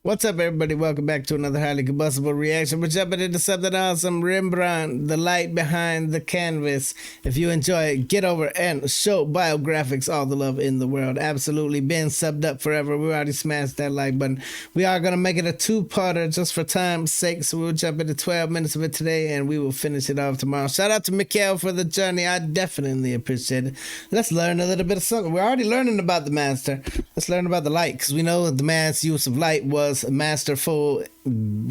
What's up, everybody? Welcome back to another highly combustible reaction. We're jumping into something awesome. Rembrandt, the light behind the canvas. If you enjoy it, get over and show Biographics all the love in the world. Absolutely been subbed up forever. We already smashed that like button. We are going to make it a two-parter just for time's sake. So we'll jump into 12 minutes of it today and we will finish it off tomorrow. Shout out to Mikhail for the journey. I definitely appreciate it. Let's learn a little bit of something. We're already learning about the master. Let's learn about the light, because we know the man's use of light was masterful,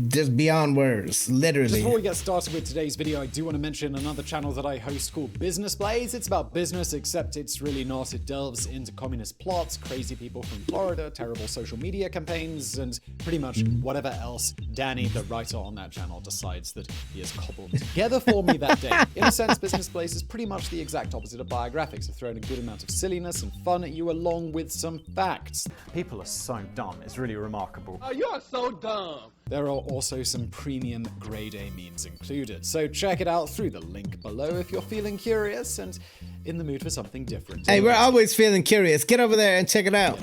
just beyond words, literally. Just before we get started with today's video, I do want to mention another channel that I host called Business Blaze. It's about business, except it's really not. It delves into communist plots, crazy people from Florida, terrible social media campaigns, and pretty much whatever else Danny, the writer on that channel, decides that he has cobbled together for me that day. In a sense, Business Blaze is pretty much the exact opposite of Biographics. I've thrown a good amount of silliness and fun at you along with some facts. People are so dumb, it's really remarkable. Oh, you are so dumb. There are also some premium grade A memes included, so check it out through the link below if you're feeling curious and in the mood for something different. Hey, we're always feeling curious. Get over there and check it out.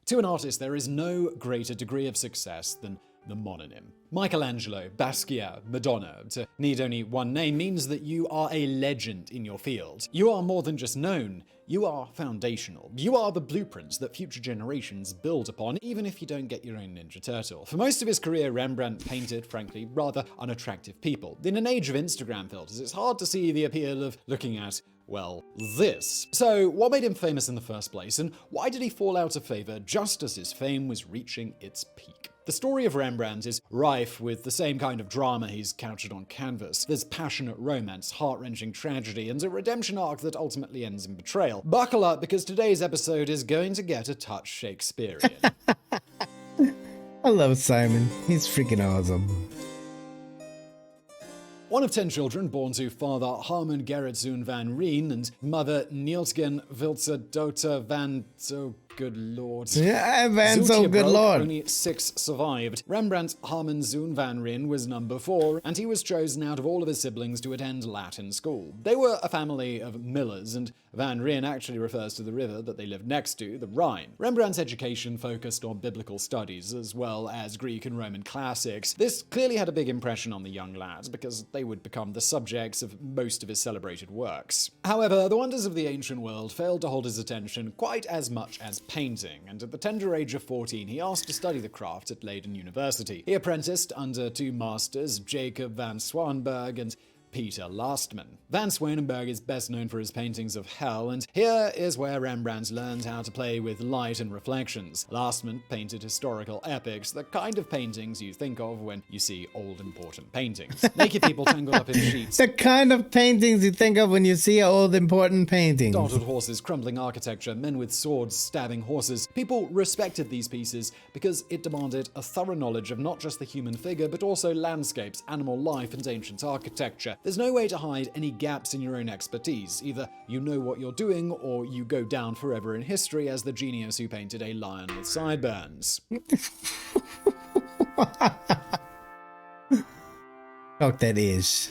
To an artist, there is no greater degree of success than the mononym. Michelangelo, Basquiat, Madonna, to need only one name means that you are a legend in your field. You are more than just known, you are foundational. You are the blueprints that future generations build upon, even if you don't get your own Ninja Turtle. For most of his career, Rembrandt painted, frankly, rather unattractive people. In an age of Instagram filters, it's hard to see the appeal of looking at, well, this. So, what made him famous in the first place, and why did he fall out of favor just as his fame was reaching its peak? The story of Rembrandt is rife with the same kind of drama he's couched on canvas. There's passionate romance, heart-wrenching tragedy, and a redemption arc that ultimately ends in betrayal. Buckle up, because today's episode is going to get a touch Shakespearean. I love Simon. He's freaking awesome. One of 10 children born to father Harmen Gerritzoon van Rijn and mother Nielsgen Vilse Dota van... Oh, good lord. Yeah, Van, so good lord. Only 6 survived. Rembrandt Harmen Zoon van Rijn was number 4, and he was chosen out of all of his siblings to attend Latin school. They were a family of millers, and Van Rijn actually refers to the river that they lived next to, the Rhine. Rembrandt's education focused on biblical studies, as well as Greek and Roman classics. This clearly had a big impression on the young lads, because they would become the subjects of most of his celebrated works. However, the wonders of the ancient world failed to hold his attention quite as much as painting, and at the tender age of 14, he asked to study the craft at Leiden University. He apprenticed under 2 masters, Jacob van Swanberg and Peter Lastman. Van Swanenberg is best known for his paintings of hell, and here is where Rembrandt learned how to play with light and reflections. Lastman painted historical epics, the kind of paintings you think of when you see old important paintings. Naked people tangled up in sheets. The kind of paintings you think of when you see old important paintings. Startled horses, crumbling architecture, men with swords stabbing horses. People respected these pieces because it demanded a thorough knowledge of not just the human figure, but also landscapes, animal life, and ancient architecture. There's no way to hide any gaps in your own expertise. Either you know what you're doing, or you go down forever in history as the genius who painted a lion with sideburns. Talk that is.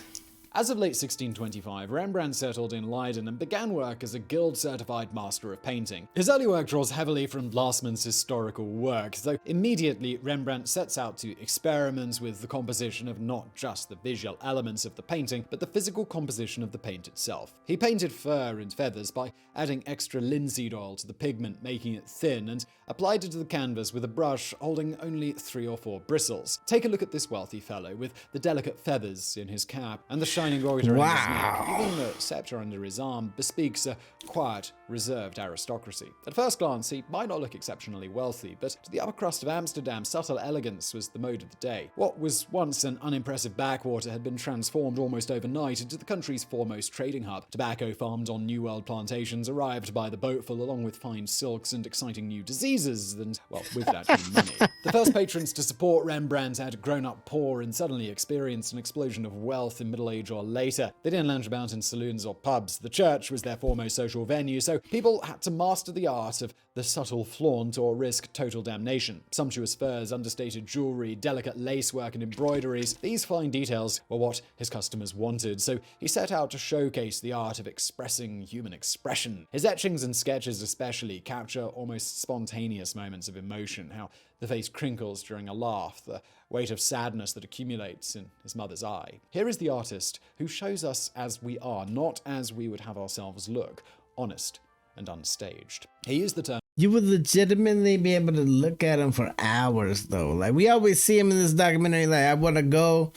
As of late 1625, Rembrandt settled in Leiden and began work as a guild-certified master of painting. His early work draws heavily from Lastman's historical work, though immediately Rembrandt sets out to experiment with the composition of not just the visual elements of the painting, but the physical composition of the paint itself. He painted fur and feathers by adding extra linseed oil to the pigment, making it thin, and applied it to the canvas with a brush holding only 3 or 4 bristles. Take a look at this wealthy fellow with the delicate feathers in his cap and the shining goiter in his neck. Even the scepter under his arm bespeaks a quiet, reserved aristocracy. At first glance, he might not look exceptionally wealthy, but to the upper crust of Amsterdam, subtle elegance was the mode of the day. What was once an unimpressive backwater had been transformed almost overnight into the country's foremost trading hub. Tobacco farmed on New World plantations arrived by the boatful, along with fine silks and exciting new diseases, and, well, with that came money. The first patrons to support Rembrandt had grown up poor and suddenly experienced an explosion of wealth in middle age or later. They didn't lounge about in saloons or pubs. The church was their foremost social social venue, so people had to master the art of the subtle flaunt or risk total damnation. Sumptuous furs, understated jewelry, delicate lacework, and embroideries, these fine details were what his customers wanted, so he set out to showcase the art of expressing human expression. His etchings and sketches especially capture almost spontaneous moments of emotion, how the face crinkles during a laugh, the weight of sadness that accumulates in his mother's eye. Here is the artist who shows us as we are, not as we would have ourselves look, honest and unstaged. He used the term You would legitimately be able to look at him for hours, though. Like, we always see him in this documentary. Like, I want to go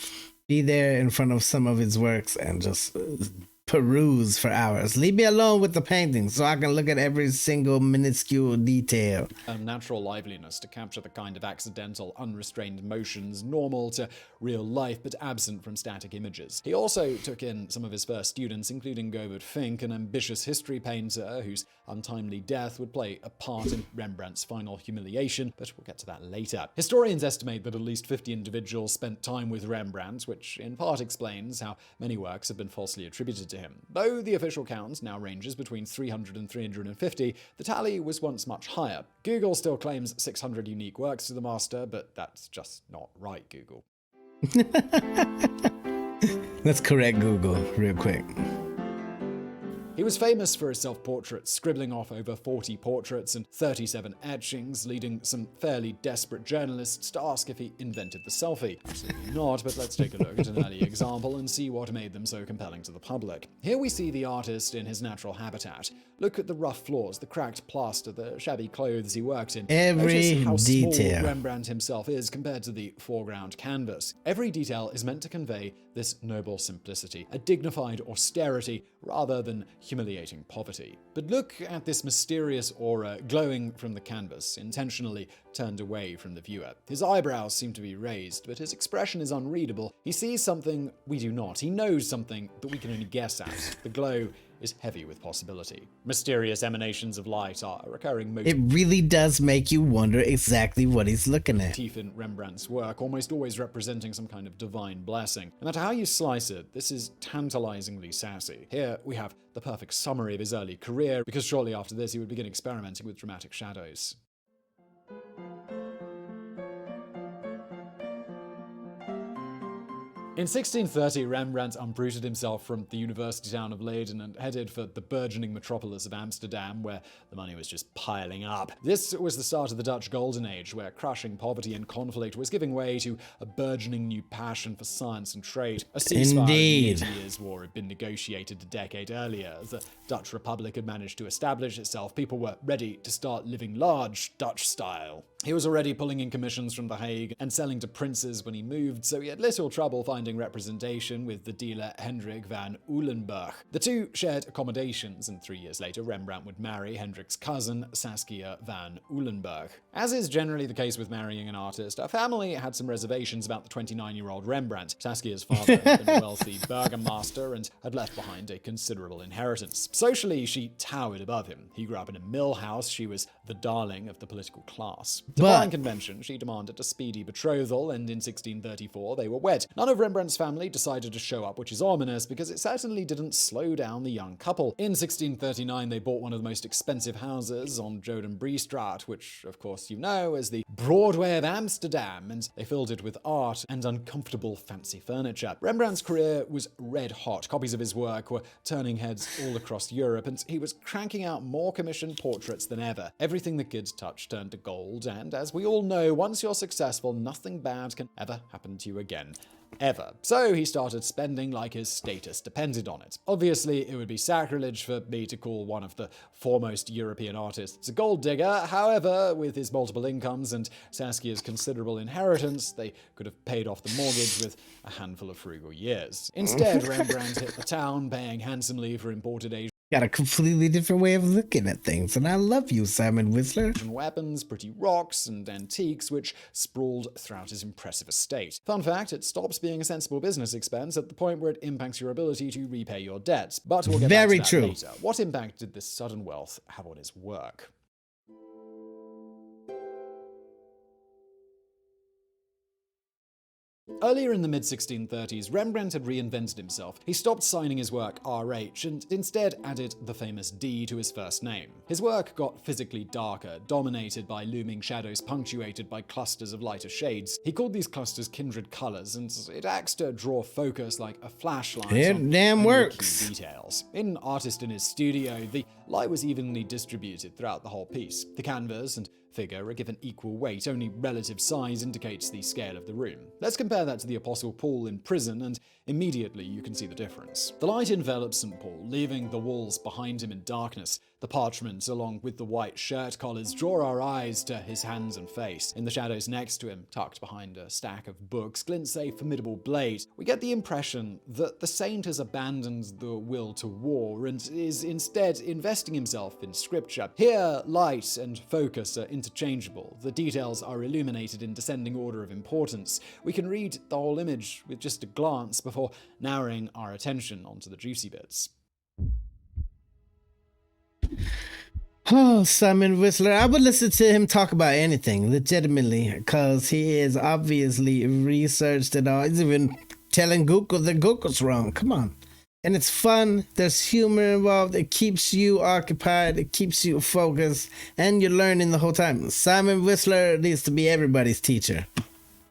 be there in front of some of his works and just peruse for hours. Leave me alone with the paintings so I can look at every single minuscule detail. Natural liveliness to capture the kind of accidental, unrestrained motions normal to real life but absent from static images. He also took in some of his first students, including Govert Fink, an ambitious history painter whose untimely death would play a part in Rembrandt's final humiliation, but we'll get to that later. Historians estimate that at least 50 individuals spent time with Rembrandt, which in part explains how many works have been falsely attributed to him. Though the official count now ranges between 300 and 350, the tally was once much higher. Google still claims 600 unique works to the master, but that's just not right, Google. Let's correct Google real quick. He was famous for his self-portraits, scribbling off over 40 portraits and 37 etchings, leading some fairly desperate journalists to ask if he invented the selfie. Absolutely not, but let's take a look at an early example and see what made them so compelling to the public. Here we see the artist in his natural habitat. Look at the rough floors, the cracked plaster, the shabby clothes he worked in. Every Notice how detail. small Rembrandt himself is compared to the foreground canvas. Every detail is meant to convey this noble simplicity, a dignified austerity rather than humiliating poverty. But look at this mysterious aura glowing from the canvas, intentionally turned away from the viewer. His eyebrows seem to be raised, but his expression is unreadable. He sees something we do not. He knows something that we can only guess at. The glow is heavy with possibility. Mysterious emanations of light are a recurring motif. It really does make you wonder exactly what he's looking at. In Rembrandt's work, almost always representing some kind of divine blessing. No matter how you slice it, this is tantalizingly sassy. Here we have the perfect summary of his early career, because shortly after this he would begin experimenting with dramatic shadows. In 1630, Rembrandt uprooted himself from the university town of Leiden and headed for the burgeoning metropolis of Amsterdam, where the money was just piling up. This was the start of the Dutch Golden Age, where crushing poverty and conflict was giving way to a burgeoning new passion for science and trade. A ceasefire in the 80 Years' War had been negotiated a decade earlier. The Dutch Republic had managed to establish itself. People were ready to start living large, Dutch style. He was already pulling in commissions from The Hague and selling to princes when he moved, so he had little trouble finding representation with the dealer Hendrik van Uylenburg. The two shared accommodations, and 3 years later Rembrandt would marry Hendrik's cousin, Saskia van Uylenburg. As is generally the case with marrying an artist, her family had some reservations about the 29-year-old Rembrandt. Saskia's father had been a wealthy burgomaster and had left behind a considerable inheritance. Socially, she towered above him. He grew up in a mill house. She was the darling of the political class. Defying convention, she demanded a speedy betrothal, and in 1634 they were wed. None of Rembrandt's family decided to show up, which is ominous because it certainly didn't slow down the young couple. In 1639 they bought one of the most expensive houses on Jodenbriestraat, which of course you know as the Broadway of Amsterdam, and they filled it with art and uncomfortable fancy furniture. Rembrandt's career was red hot. Copies of his work were turning heads all across Europe, and he was cranking out more commissioned portraits than ever. Everything the kids touched turned to gold, and as we all know, once you're successful, nothing bad can ever happen to you again. Ever. So he started spending like his status depended on it. Obviously, it would be sacrilege for me to call one of the foremost European artists a gold digger. However, with his multiple incomes and Saskia's considerable inheritance, they could have paid off the mortgage with a handful of frugal years. Instead, Rembrandt hit the town, paying handsomely for imported Asian Got a completely different way of looking at things, and I love you, Simon Whistler. weapons, pretty rocks, and antiques which sprawled throughout his impressive estate. Fun fact, it stops being a sensible business expense at the point where it impacts your ability to repay your debts. But we'll get back to that later. What impact did this sudden wealth have on his work? Earlier in the mid-1630s, Rembrandt had reinvented himself. He stopped signing his work RH and instead added the famous D to his first name. His work got physically darker, dominated by looming shadows punctuated by clusters of lighter shades. He called these clusters Kindred Colors, and it acts to draw focus like a flashlight on damn only works. key details. In Artist in his studio, the light was evenly distributed throughout the whole piece. The canvas and figure are given equal weight, only relative size indicates the scale of the room. Let's compare that to the Apostle Paul in prison, and immediately you can see the difference. The light envelops St. Paul, leaving the walls behind him in darkness. The parchment, along with the white shirt collars, draw our eyes to his hands and face. In the shadows next to him, tucked behind a stack of books, glints a formidable blade. We get the impression that the saint has abandoned the will to war and is instead investing himself in scripture. Here, light and focus are interchangeable. The details are illuminated in descending order of importance. We can read the whole image with just a glance before narrowing our attention onto the juicy bits. Oh, Simon Whistler. I would listen to him talk about anything, legitimately, because he is obviously researched it all. He's even telling Google that Google's wrong. Come on. And it's fun. There's humor involved. It keeps you occupied. It keeps you focused. And you're learning the whole time. Simon Whistler needs to be everybody's teacher.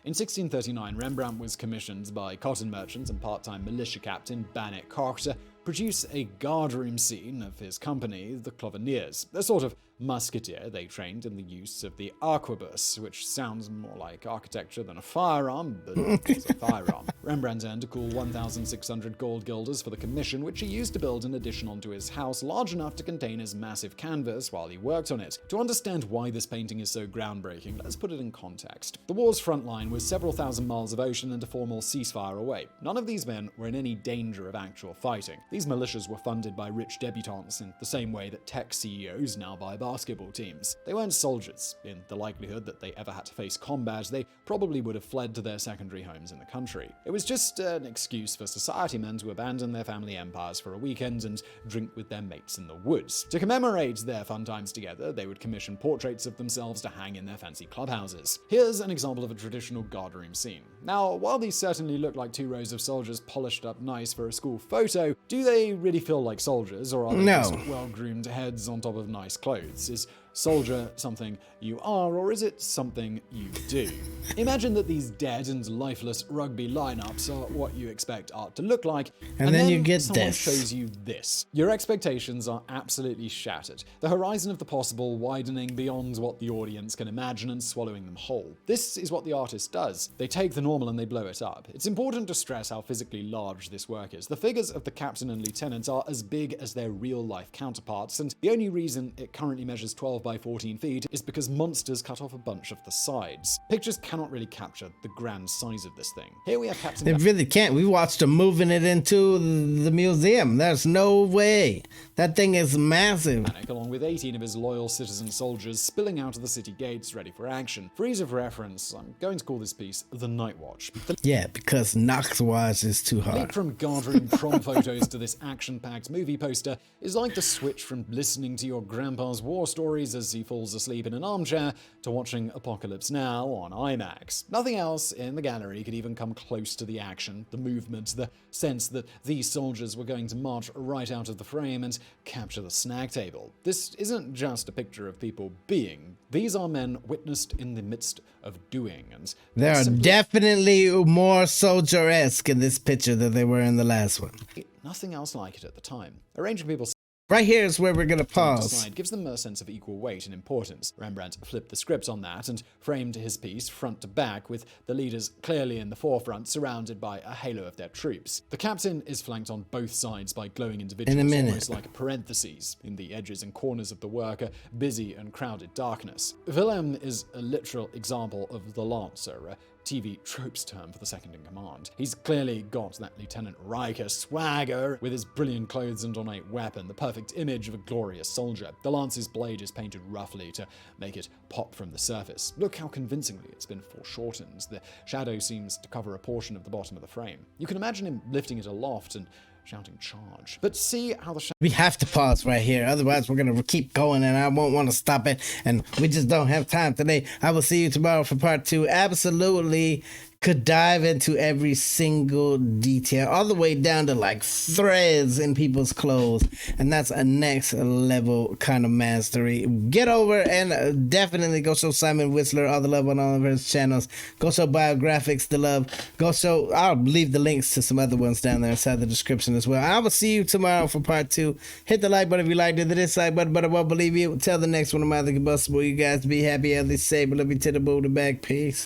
In 1639, Rembrandt was commissioned by cotton merchant and part-time militia captain Bannet Koch to produce a guardroom scene of his company, the Cloveniers, a sort of musketeer they trained in the use of the arquebus, which sounds more like architecture than a firearm, but it's a firearm. Rembrandt earned a cool 1,600 gold guilders for the commission, which he used to build an addition onto his house large enough to contain his massive canvas while he worked on it. To understand why this painting is so groundbreaking, let's put it in context. The war's front line was several thousand miles of ocean and a formal ceasefire away. None of these men were in any danger of actual fighting. These militias were funded by rich debutantes in the same way that tech CEOs now buy basketball teams. They weren't soldiers. In the likelihood that they ever had to face combat, they probably would have fled to their secondary homes in the country. It was just an excuse for society men to abandon their family empires for a weekend and drink with their mates in the woods. To commemorate their fun times together, they would commission portraits of themselves to hang in their fancy clubhouses. Here's an example of a traditional guardroom scene. Now, while these certainly look like two rows of soldiers polished up nice for a school photo, do they really feel like soldiers, or are they just well-groomed heads on top of nice clothes? Is soldier something you are, or is it something you do? Imagine that these dead and lifeless rugby lineups are what you expect art to look like, and then you get someone this. shows you this. Your expectations are absolutely shattered. The horizon of the possible widening beyond what the audience can imagine and swallowing them whole. This is what the artist does. They take the normal and they blow it up. It's important to stress how physically large this work is. The figures of the captain and lieutenant are as big as their real-life counterparts, and the only reason it currently measures 12 by 14 feet is because monsters cut off a bunch of the sides. Pictures cannot really capture the grand size of this thing. Here we have Captain... They really can't. We watched them moving it into the museum. There's no way. That thing is massive. Along with 18 of his loyal citizen soldiers spilling out of the city gates ready for action. For ease of reference, I'm going to call this piece The Night Watch. Yeah, because Knox Watch is too hard. Leap from guardroom prom photos to this action-packed movie poster is like the switch from listening to your grandpa's war stories as he falls asleep in an armchair to watching Apocalypse Now on IMAX. Nothing else in the gallery could even come close to the action, the movement, the sense that these soldiers were going to march right out of the frame and capture the snack table. This isn't just a picture of people being. These are men witnessed in the midst of doing. And they are definitely more soldier-esque in this picture than they were in the last one. Nothing else like it at the time. Arranging people right here is where we're going to pause. Gives them a sense of equal weight and importance. Rembrandt flipped the script on that and framed his piece front to back with the leaders clearly in the forefront, surrounded by a halo of their troops. The captain is flanked on both sides by glowing individuals, almost like parentheses. In the edges and corners of the work, a busy and crowded darkness. Wilhelm is a literal example of the Lancer, a TV tropes term for the second in command. He's clearly got that Lieutenant Riker swagger with his brilliant clothes and ornate weapon, the perfect image of a glorious soldier. The lance's blade is painted roughly to make it pop from the surface. Look how convincingly it's been foreshortened. The shadow seems to cover a portion of the bottom of the frame. You can imagine him lifting it aloft and shouting charge. But see how the we have to pause right here, otherwise we're gonna keep going and I won't want to stop it, and we just don't have time today. I will see you tomorrow for part 2. Absolutely could dive into every single detail, all the way down to like threads in people's clothes, and that's a next level kind of mastery. Get over and definitely go show Simon Whistler all the love on all of his channels. Go show Biographics the love. Go show, I'll leave the links to some other ones down there inside the description as well. I will see you tomorrow for part 2. Hit the like button if you liked it, the dislike button, but I won't believe you. Tell the next one of my other Combustible. You guys be happy, healthy, safe, but let me tell the booty back. Peace.